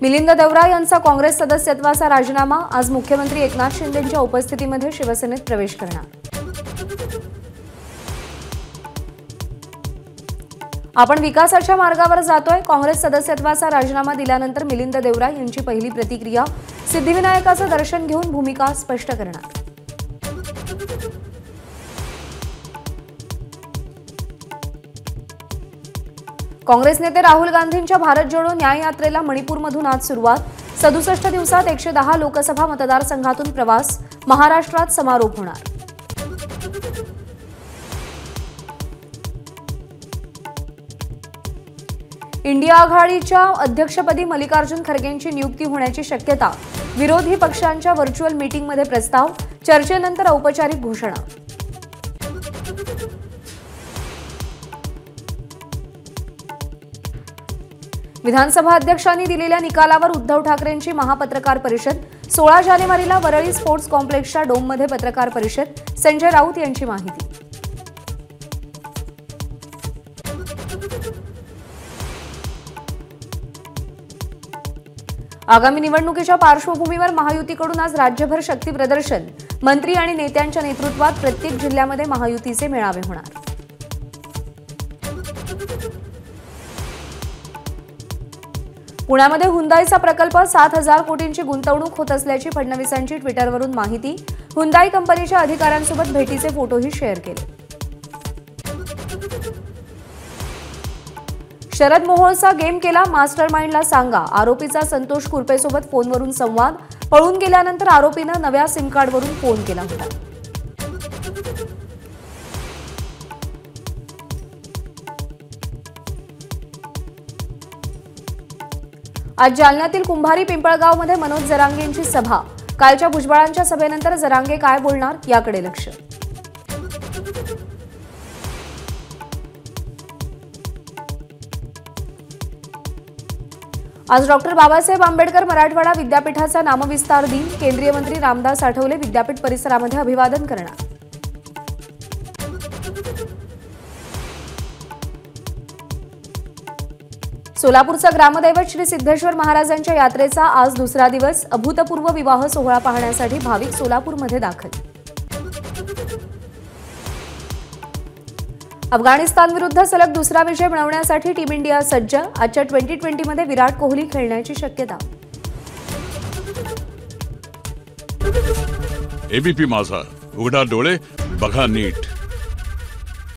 मिलिंद देवरा यांचा काँग्रेस सदस्यत्वाचा राजीनामा। आज मुख्यमंत्री एकनाथ शिंदेंच्या उपस्थितीमध्ये शिवसेनेत प्रवेश करणार। आपण विकासाच्या मार्गावर जातोय। काँग्रेस सदस्यत्वाचा राजीनामा दिल्यानंतर मिलिंद देवरा यांची पहिली प्रतिक्रिया। सिद्धिविनायकाचं दर्शन घेऊन भूमिका स्पष्ट करणार। काँग्रेस नेते राहुल गांधींच्या भारत जोडो न्याय यात्रेला मणिपूरमधून आज सुरुवात। 67 दिवसात 110 लोकसभा मतदारसंघातून प्रवास। महाराष्ट्रात समारोप होणार। इंडिया आघाडीच्या अध्यक्षपदी मल्लिकार्जुन खरगेंची नियुक्ती होण्याची शक्यता। विरोधी पक्षांच्या व्हर्च्युअल मीटिंगमध्ये प्रस्ताव। चर्चेनंतर औपचारिक घोषणा। विधानसभा अध्यक्षांनी दिलेल्या निकालावर उद्धव ठाकरेंची महापत्रकार परिषद। 16 जानेवारीला वरळी स्पोर्ट्स कॉम्प्लेक्सच्या डोममध्ये पत्रकार परिषद। संजय राऊत यांची माहिती। आगामी निवडणुकीच्या पार्श्वभूमीवर महायुतीकडून आज राज्यभर शक्ती प्रदर्शन। मंत्री आणि नेत्यांच्या नेतृत्वात प्रत्येक जिल्ह्यामध्ये महायुतीचे मेळावे होणार। पुण्यामध्ये हुंदाईचा प्रकल्प 7,000 कोटींची गुंतवणूक होत असल्याची फडणवीसांची ट्विटरवरून माहिती। हुंदाई कंपनीच्या अधिकाऱ्यांसोबत भेटीचे फोटोही शेअर केले। शरद मोहोळचा गेम केला मास्टरमाइंडला सांगा। आरोपीचा संतोष कुरपेसोबत फोनवरून संवाद। पळून गेल्यानंतर आरोपीनं नव्या सिम कार्डवरून फोन केला होता। आज जालन्यातील कुंभारी पिंपळगावमध्ये मनोज जरांगेंची सभा। कालच्या भुजबळांच्या सभेनंतर जरांगे काय बोलणार याकडे लक्ष। आज डॉक्टर बाबासाहेब आंबेडकर मराठवाडा विद्यापीठाचा नामविस्तार दिन। केंद्रीय मंत्री रामदास आठवले विद्यापीठ परिसरामध्ये अभिवादन करणार। सोलापूरचा ग्रामदैवत श्री सिद्धेश्वर महाराजांच्या यात्रेचा आज दुसरा दिवस। अभूतपूर्व विवाह सोहळा पाहण्यासाठी भाविक सोलापूरमध्ये दाखल। अफगाणिस्तान विरुद्ध सलग दुसरा विजय मिळवण्यासाठी टीम इंडिया सज्ज। आजच्या T20 मध्ये विराट कोहली खेळण्याची शक्यता। एबीपी माझा, उघडा डोळे बघा नीट।